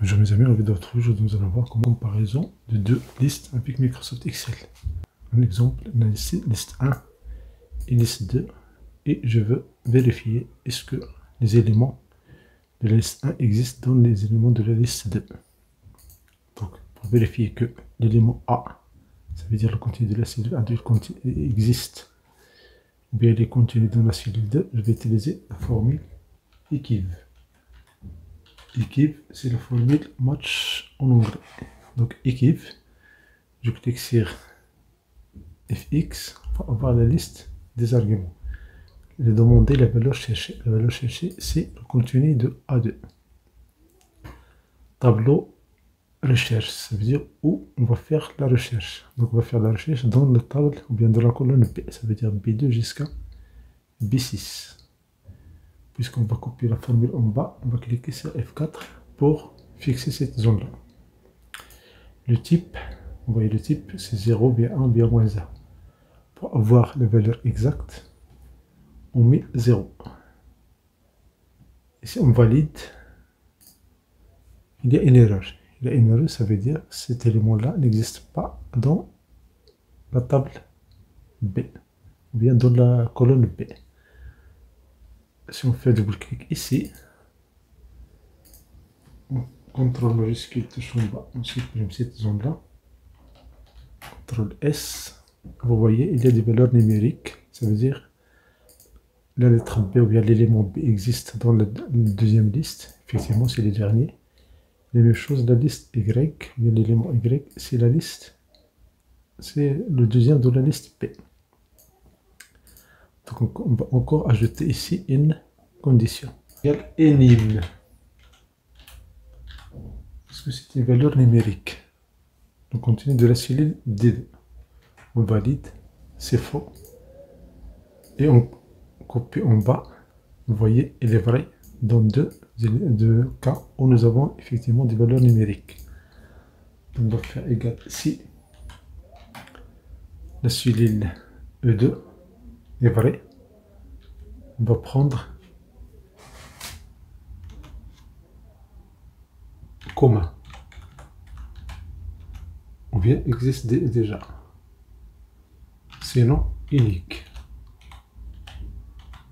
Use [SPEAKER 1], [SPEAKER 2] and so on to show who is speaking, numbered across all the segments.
[SPEAKER 1] Bonjour mes amis, en vidéo d'aujourd'hui, nous allons voir comment comparaison de deux listes avec Microsoft Excel. Un exemple, on a ici liste 1 et liste 2 et je veux vérifier est-ce que les éléments de la liste 1 existent dans les éléments de la liste 2. Donc pour vérifier que l'élément A, ça veut dire le contenu de la cellule A2 existe, ou bien il est contenu dans la cellule 2, je vais utiliser la formule équive. Équive, c'est la formule match en anglais. Donc équive, je clique sur fx pour avoir la liste des arguments. Je vais demander la valeur cherchée. La valeur cherchée, c'est le contenu de A2. Tableau recherche, ça veut dire où on va faire la recherche. Donc on va faire la recherche dans la table ou bien dans la colonne B, ça veut dire B2 jusqu'à B6. Puisqu'on va copier la formule en bas, on va cliquer sur F4 pour fixer cette zone-là. Le type, vous voyez le type, c'est 0, bien 1, bien moins 1. Pour avoir la valeur exacte, on met 0. Et si on valide, il y a une erreur. Il y a une erreur, ça veut dire que cet élément-là n'existe pas dans la table B, ou bien dans la colonne B. Si on fait double-clic ici, on contrôle majuscule touche en bas, on supprime cette zone-là, contrôle S, vous voyez, il y a des valeurs numériques, ça veut dire la lettre B ou bien l'élément B existe dans la deuxième liste, effectivement c'est le dernier. La même chose, la liste Y, bien l'élément Y, c'est la liste, c'est le deuxième de la liste B. Donc on va encore ajouter ici une condition. Égale énigme. Parce que c'est une valeur numérique. Le contenu de la cellule D2. On valide, c'est faux. Et on copie en bas. Vous voyez, il est vrai dans deux cas où nous avons effectivement des valeurs numériques. On va faire égal si la cellule E2 est vraie. On va prendre commun. Ou bien existe déjà. Sinon, unique.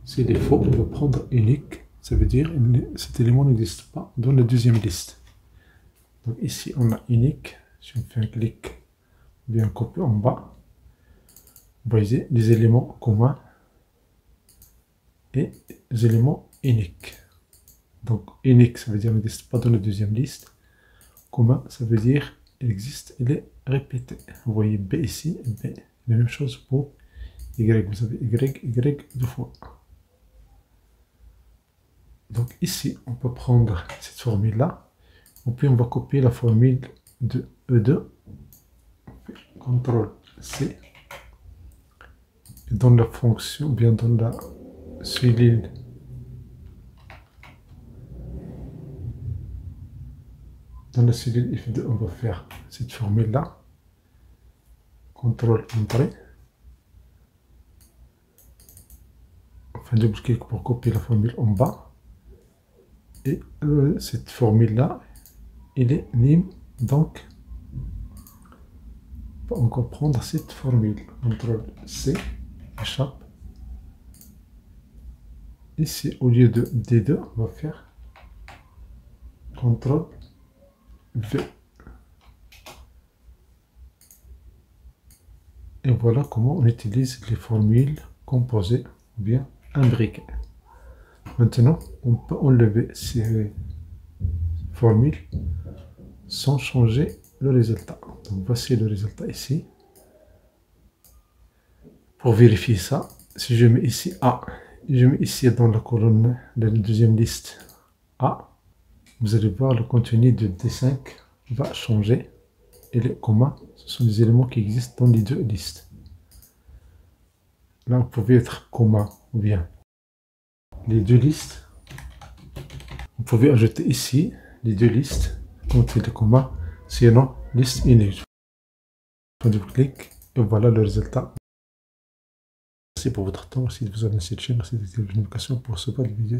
[SPEAKER 1] S'il est faux, on va prendre unique. Ça veut dire que cet élément n'existe pas dans la deuxième liste. Donc ici, on a unique. Si on fait un clic, ou bien copier en bas, vous voyez les éléments communs et les éléments uniques. Donc unique, ça veut dire qu'il n'existe pas dans la deuxième liste. Commun, ça veut dire qu'il existe, il est répété. Vous voyez B ici, B. La même chose pour Y. Vous avez Y deux fois. Donc ici, on peut prendre cette formule-là. Et puis on va copier la formule de E2. CTRL C. Et dans la fonction, bien dans la cellule F2, on va faire cette formule-là. CTRL Entrée. Enfin, double-clic pour copier la formule en bas. Et cette formule-là, il est nim, donc on va encore prendre cette formule. CTRL C, échappe. Ici, au lieu de D2, on va faire CTRL V. Et voilà comment on utilise les formules composées ou bien imbriquées. Maintenant, on peut enlever ces formules sans changer le résultat. Donc voici le résultat ici. Pour vérifier ça, si je mets ici A, et je mets ici dans la colonne de la deuxième liste A, vous allez voir le contenu de D5 va changer. Et les communs, ce sont des éléments qui existent dans les deux listes. Là, vous pouvez être commun ou bien les deux listes. Vous pouvez ajouter ici les deux listes quand il est commun, sinon liste unique. Double-clic et voilà le résultat. Merci pour votre temps. Si vous avez cette chaîne, merci de votre communication pour recevoir des vidéos.